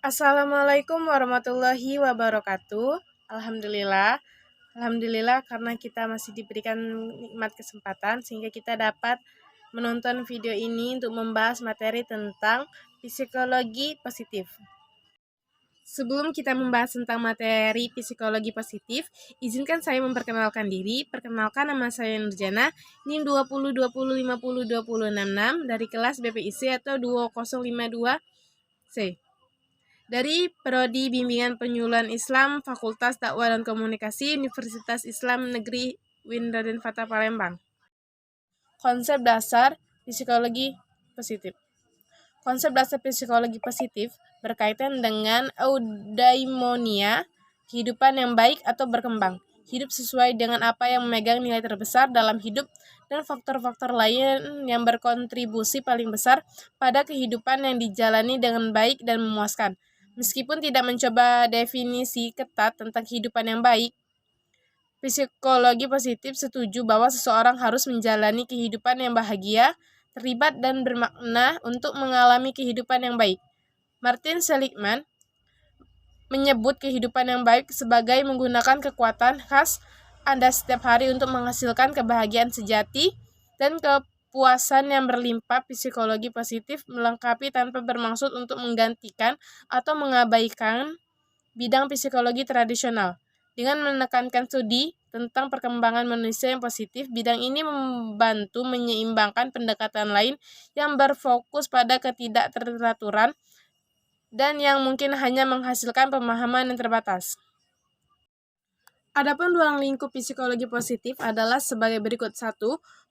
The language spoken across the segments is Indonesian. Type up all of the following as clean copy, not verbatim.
Assalamualaikum warahmatullahi wabarakatuh. Alhamdulillah. Alhamdulillah karena kita masih diberikan nikmat kesempatan sehingga kita dapat menonton video ini untuk membahas materi tentang psikologi positif. Sebelum kita membahas tentang materi psikologi positif, izinkan saya memperkenalkan diri. Perkenalkan, nama saya Nurjana, NIM 2020502066 dari kelas BPIC atau 2052C. Dari Prodi Bimbingan Penyuluhan Islam Fakultas Dakwah dan Komunikasi Universitas Islam Negeri UIN Raden Fatah Palembang. Konsep dasar psikologi positif. Konsep dasar psikologi positif berkaitan dengan eudaimonia, kehidupan yang baik atau berkembang, hidup sesuai dengan apa yang memegang nilai terbesar dalam hidup, dan faktor-faktor lain yang berkontribusi paling besar pada kehidupan yang dijalani dengan baik dan memuaskan. Meskipun tidak mencoba definisi ketat tentang kehidupan yang baik, psikologi positif setuju bahwa seseorang harus menjalani kehidupan yang bahagia, terlibat dan bermakna untuk mengalami kehidupan yang baik. Martin Seligman menyebut kehidupan yang baik sebagai menggunakan kekuatan khas Anda setiap hari untuk menghasilkan kebahagiaan sejati dan kepuasan yang berlimpah. Psikologi positif melengkapi tanpa bermaksud untuk menggantikan atau mengabaikan bidang psikologi tradisional. Dengan menekankan studi tentang perkembangan manusia yang positif, bidang ini membantu menyeimbangkan pendekatan lain yang berfokus pada ketidakteraturan dan yang mungkin hanya menghasilkan pemahaman yang terbatas. Adapun ruang lingkup psikologi positif adalah sebagai berikut. 1.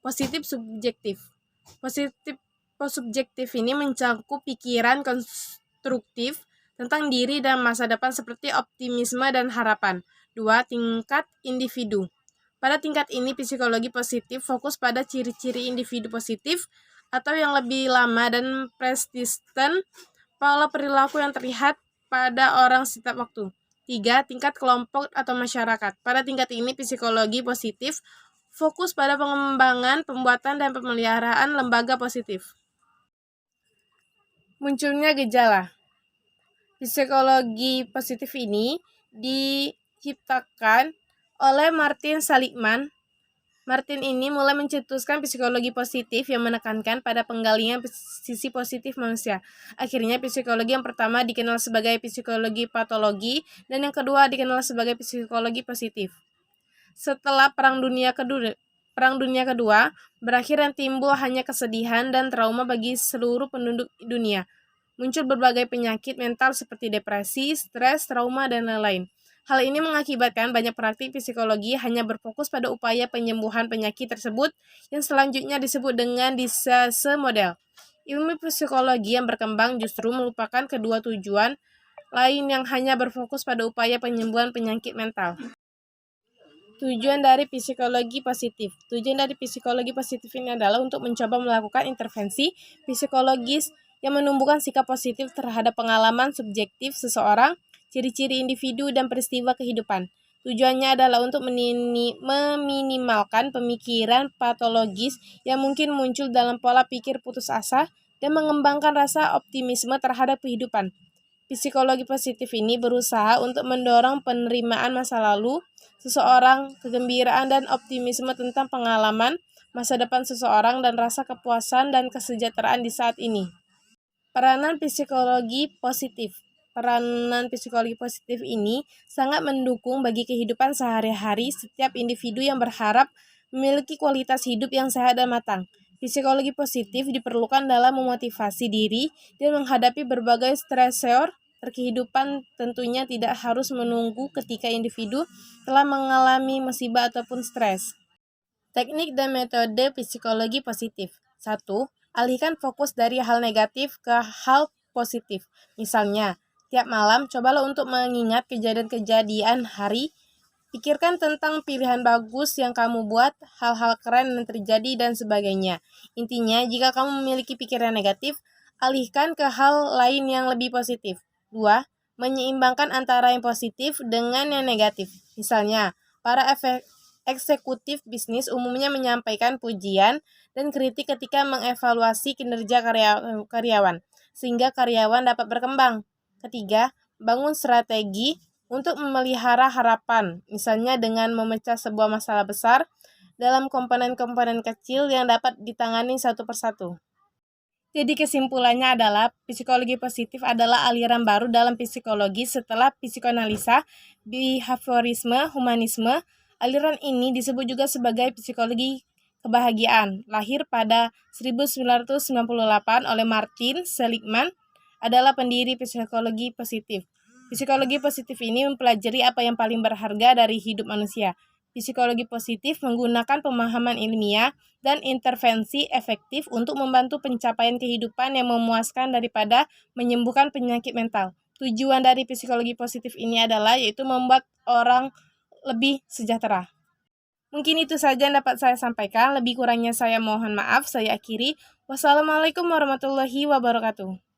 Positif subjektif. Positif subjektif ini mencakup pikiran konstruktif tentang diri dan masa depan seperti optimisme dan harapan. 2. Tingkat individu. Pada tingkat ini, psikologi positif fokus pada ciri-ciri individu positif atau yang lebih lama dan persisten, pola perilaku yang terlihat pada orang setiap waktu. 3. Tingkat kelompok atau masyarakat. Pada tingkat ini, psikologi positif fokus pada pengembangan, pembuatan, dan pemeliharaan lembaga positif. Munculnya gejala. Psikologi positif ini diciptakan oleh Martin Seligman. Martin ini mulai mencetuskan psikologi positif yang menekankan pada penggalian sisi positif manusia. Akhirnya, psikologi yang pertama dikenal sebagai psikologi patologi dan yang kedua dikenal sebagai psikologi positif. Setelah Perang Dunia Kedua berakhir dan timbul hanya kesedihan dan trauma bagi seluruh penduduk dunia. Muncul berbagai penyakit mental seperti depresi, stres, trauma, dan lain-lain. Hal ini mengakibatkan banyak praktik psikologi hanya berfokus pada upaya penyembuhan penyakit tersebut yang selanjutnya disebut dengan disase model. Ilmu psikologi yang berkembang justru melupakan kedua tujuan lain yang hanya berfokus pada upaya penyembuhan penyakit mental. Tujuan dari psikologi positif. Tujuan dari psikologi positif ini adalah untuk mencoba melakukan intervensi psikologis yang menumbuhkan sikap positif terhadap pengalaman subjektif seseorang, ciri-ciri individu, dan peristiwa kehidupan. Tujuannya adalah untuk meminimalkan pemikiran patologis yang mungkin muncul dalam pola pikir putus asa dan mengembangkan rasa optimisme terhadap kehidupan. Psikologi positif ini berusaha untuk mendorong penerimaan masa lalu seseorang, kegembiraan dan optimisme tentang pengalaman masa depan seseorang, dan rasa kepuasan dan kesejahteraan di saat ini. Peranan psikologi positif. Peranan psikologi positif ini sangat mendukung bagi kehidupan sehari-hari setiap individu yang berharap memiliki kualitas hidup yang sehat dan matang. Psikologi positif diperlukan dalam memotivasi diri dan menghadapi berbagai stresor kehidupan. Tentunya tidak harus menunggu ketika individu telah mengalami musibah ataupun stres. Teknik dan metode psikologi positif. 1. Alihkan fokus dari hal negatif ke hal positif. Misalnya, tiap malam cobalah untuk mengingat kejadian-kejadian hari. Pikirkan tentang pilihan bagus yang kamu buat, hal-hal keren yang terjadi, dan sebagainya. Intinya, jika kamu memiliki pikiran negatif, alihkan ke hal lain yang lebih positif. 2. Menyeimbangkan antara yang positif dengan yang negatif. Misalnya, para eksekutif bisnis umumnya menyampaikan pujian dan kritik ketika mengevaluasi kinerja karyawan, sehingga karyawan dapat berkembang. Ketiga, bangun strategi untuk memelihara harapan, misalnya dengan memecah sebuah masalah besar dalam komponen-komponen kecil yang dapat ditangani satu persatu. Jadi kesimpulannya adalah psikologi positif adalah aliran baru dalam psikologi setelah psikoanalisa, behaviorisme, humanisme. Aliran ini disebut juga sebagai psikologi kebahagiaan. Lahir pada 1998 oleh Martin Seligman, adalah pendiri psikologi positif. Psikologi positif ini mempelajari apa yang paling berharga dari hidup manusia. Psikologi positif menggunakan pemahaman ilmiah dan intervensi efektif untuk membantu pencapaian kehidupan yang memuaskan daripada menyembuhkan penyakit mental. Tujuan dari psikologi positif ini adalah yaitu membuat orang lebih sejahtera. Mungkin itu saja yang dapat saya sampaikan. Lebih kurangnya saya mohon maaf. Saya akhiri. Wassalamualaikum warahmatullahi wabarakatuh.